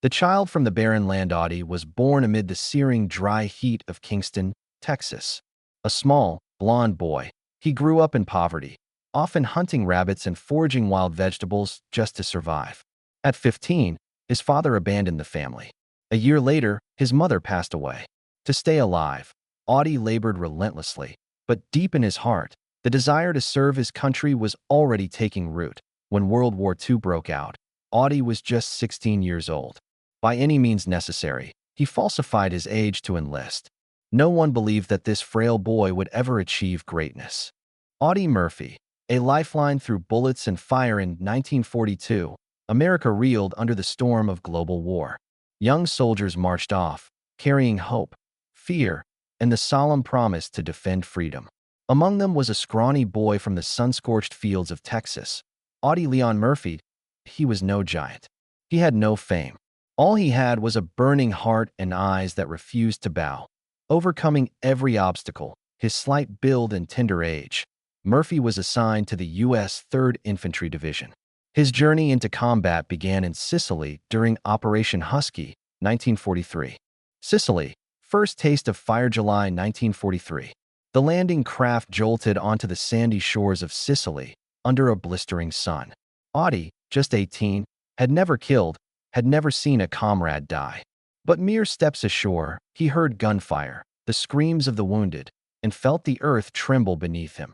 The child from the barren land Audie was born amid the searing dry heat of Kingston, Texas. A small, blond boy, he grew up in poverty, often hunting rabbits and foraging wild vegetables just to survive. At 15, his father abandoned the family. A year later, his mother passed away. To stay alive, Audie labored relentlessly, but deep in his heart, the desire to serve his country was already taking root. When World War II broke out, Audie was just 16 years old. By any means necessary, he falsified his age to enlist. No one believed that this frail boy would ever achieve greatness. Audie Murphy, a lifeline through bullets and fire. In 1942, America reeled under the storm of global war. Young soldiers marched off, carrying hope, fear, and the solemn promise to defend freedom. Among them was a scrawny boy from the sun-scorched fields of Texas, Audie Leon Murphy. He was no giant. He had no fame. All he had was a burning heart and eyes that refused to bow. Overcoming every obstacle, his slight build and tender age, Murphy was assigned to the U.S. 3rd Infantry Division. His journey into combat began in Sicily during Operation Husky, 1943. Sicily, first taste of fire. July 1943. The landing craft jolted onto the sandy shores of Sicily under a blistering sun. Audie, just 18, had never killed, had never seen a comrade die. But mere steps ashore, he heard gunfire, the screams of the wounded, and felt the earth tremble beneath him.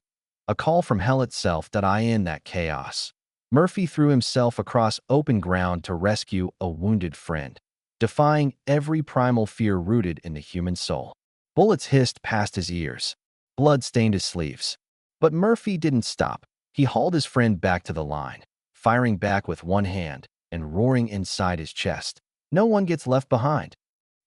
A call from hell itself. In that chaos, Murphy threw himself across open ground to rescue a wounded friend, defying every primal fear rooted in the human soul. Bullets hissed past his ears. Blood stained his sleeves. But Murphy didn't stop. He hauled his friend back to the line, firing back with one hand and roaring inside his chest, "No one gets left behind."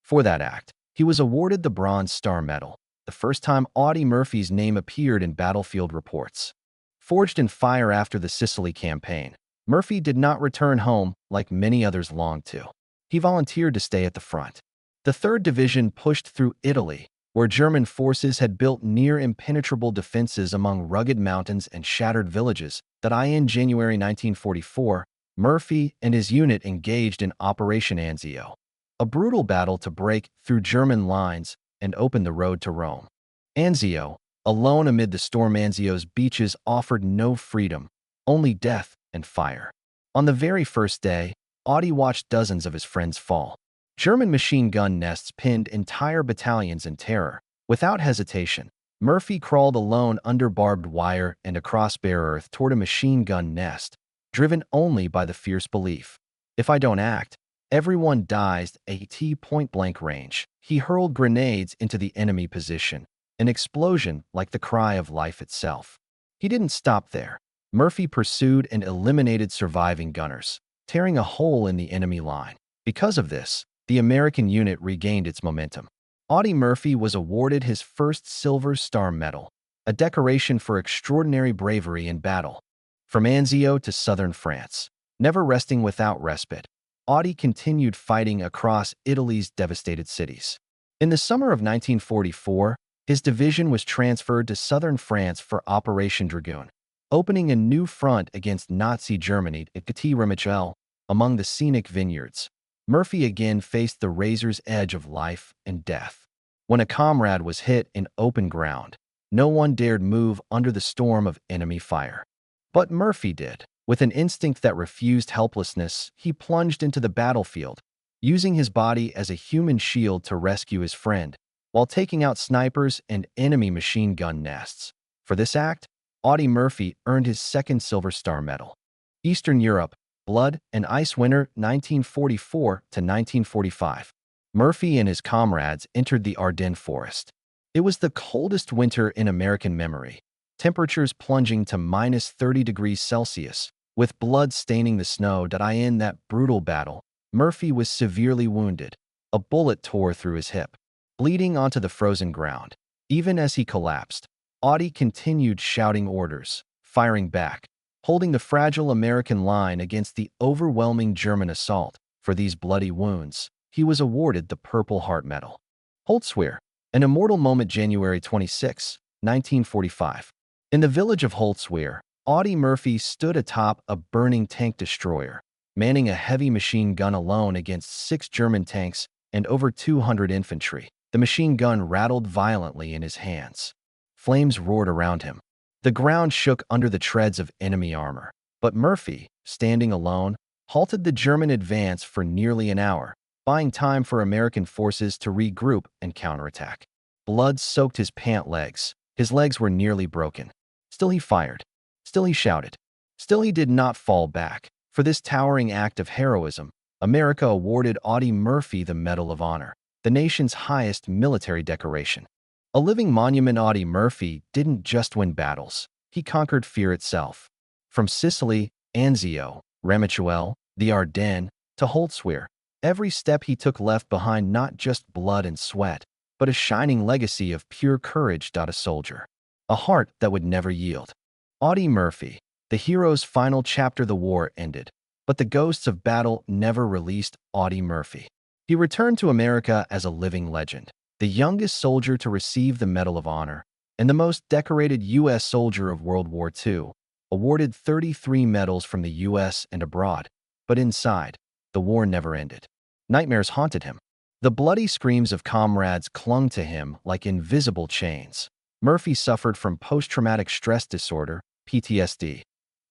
For that act, he was awarded the Bronze Star Medal, the first time Audie Murphy's name appeared in battlefield reports. Forged in fire after the Sicily campaign, Murphy did not return home like many others longed to. He volunteered to stay at the front. The 3rd Division pushed through Italy, where German forces had built near-impenetrable defenses among rugged mountains and shattered villages. In January 1944, Murphy and his unit engaged in Operation Anzio, a brutal battle to break through German lines and open the road to Rome. Anzio, alone amid the storm. Anzio's beaches offered no freedom, only death and fire. On the very first day, Audie watched dozens of his friends fall. German machine gun nests pinned entire battalions in terror. Without hesitation, Murphy crawled alone under barbed wire and across bare earth toward a machine gun nest, driven only by the fierce belief, "If I don't act, everyone dies." At point-blank range, he hurled grenades into the enemy position, an explosion like the cry of life itself. He didn't stop there. Murphy pursued and eliminated surviving gunners, tearing a hole in the enemy line. Because of this, the American unit regained its momentum. Audie Murphy was awarded his first Silver Star Medal, a decoration for extraordinary bravery in battle. From Anzio to southern France, never resting without respite, Audie continued fighting across Italy's devastated cities. In the summer of 1944, his division was transferred to southern France for Operation Dragoon, opening a new front against Nazi Germany at Remichel, among the scenic vineyards. Murphy again faced the razor's edge of life and death. When a comrade was hit in open ground, no one dared move under the storm of enemy fire. But Murphy did. With an instinct that refused helplessness, he plunged into the battlefield, using his body as a human shield to rescue his friend, while taking out snipers and enemy machine gun nests. For this act, Audie Murphy earned his second Silver Star Medal. Eastern Europe, Blood and Ice Winter 1944 to 1945. Murphy and his comrades entered the Ardennes forest. It was the coldest winter in American memory, temperatures plunging to -30°C, with blood staining the snow. In that brutal battle, Murphy was severely wounded. A bullet tore through his hip, bleeding onto the frozen ground. Even as he collapsed, Audie continued shouting orders, firing back, holding the fragile American line against the overwhelming German assault. For these bloody wounds, he was awarded the Purple Heart Medal. Holzwehr, an immortal moment. January 26, 1945. In the village of Holzwehr, Audie Murphy stood atop a burning tank destroyer, manning a heavy machine gun alone against 6 German tanks and over 200 infantry. The machine gun rattled violently in his hands. Flames roared around him. The ground shook under the treads of enemy armor. But Murphy, standing alone, halted the German advance for nearly an hour, buying time for American forces to regroup and counterattack. Blood soaked his pant legs. His legs were nearly broken. Still he fired. Still he shouted. Still he did not fall back. For this towering act of heroism, America awarded Audie Murphy the Medal of Honor, the nation's highest military decoration. A living monument. Audie Murphy didn't just win battles. He conquered fear itself. From Sicily, Anzio, Ramichuel, the Ardennes, to Holzwihr, every step he took left behind not just blood and sweat, but a shining legacy of pure courage. A soldier, a heart that would never yield. Audie Murphy, the hero's final chapter. The war ended, but the ghosts of battle never released Audie Murphy. He returned to America as a living legend, the youngest soldier to receive the Medal of Honor and the most decorated U.S. soldier of World War II, awarded 33 medals from the U.S. and abroad. But inside, the war never ended. Nightmares haunted him. The bloody screams of comrades clung to him like invisible chains. Murphy suffered from post-traumatic stress disorder, PTSD,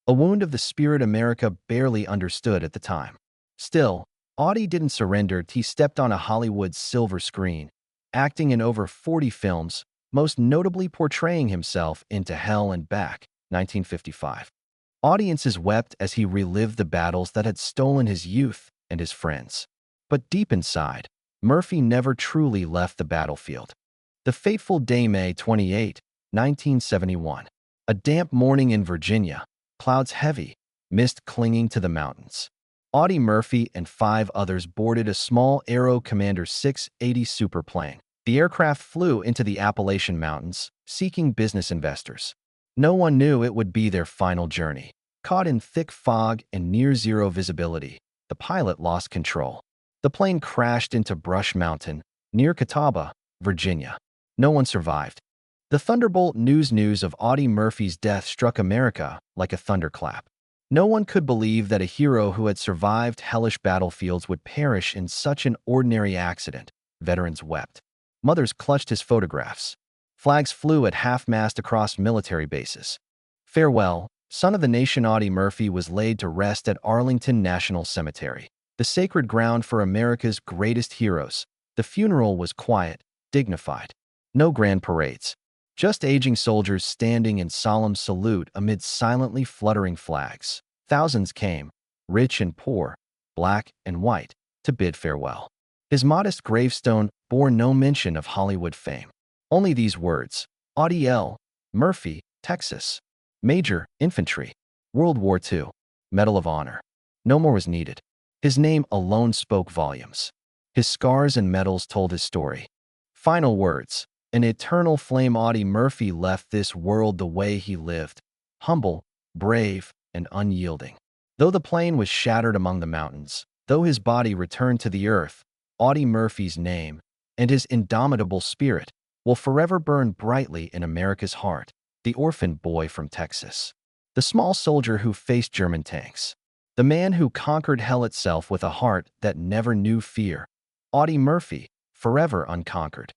a wound of the spirit America barely understood at the time. Still, Audie didn't surrender. He stepped on a Hollywood silver screen, acting in over 40 films, most notably portraying himself Into Hell and Back, 1955. Audiences wept as he relived the battles that had stolen his youth and his friends. But deep inside, Murphy never truly left the battlefield. The fateful day, May 28, 1971. A damp morning in Virginia, clouds heavy, mist clinging to the mountains. Audie Murphy and 5 others boarded a small Aero Commander 680 superplane. The aircraft flew into the Appalachian Mountains, seeking business investors. No one knew it would be their final journey. Caught in thick fog and near-zero visibility, the pilot lost control. The plane crashed into Brush Mountain, near Catawba, Virginia. No one survived. The thunderbolt news of Audie Murphy's death struck America like a thunderclap. No one could believe that a hero who had survived hellish battlefields would perish in such an ordinary accident. Veterans wept. Mothers clutched his photographs. Flags flew at half-mast across military bases. Farewell, son of the nation. Audie Murphy was laid to rest at Arlington National Cemetery, the sacred ground for America's greatest heroes. The funeral was quiet, dignified. No grand parades. Just aging soldiers standing in solemn salute amid silently fluttering flags. Thousands came, rich and poor, black and white, to bid farewell. His modest gravestone bore no mention of Hollywood fame. Only these words: Audie L. Murphy, Texas. Major, Infantry. World War II. Medal of Honor. No more was needed. His name alone spoke volumes. His scars and medals told his story. Final words: an eternal flame. Audie Murphy left this world the way he lived, humble, brave, and unyielding. Though the plane was shattered among the mountains, though his body returned to the earth, Audie Murphy's name and his indomitable spirit will forever burn brightly in America's heart. The orphaned boy from Texas. The small soldier who faced German tanks. The man who conquered hell itself with a heart that never knew fear. Audie Murphy, forever unconquered.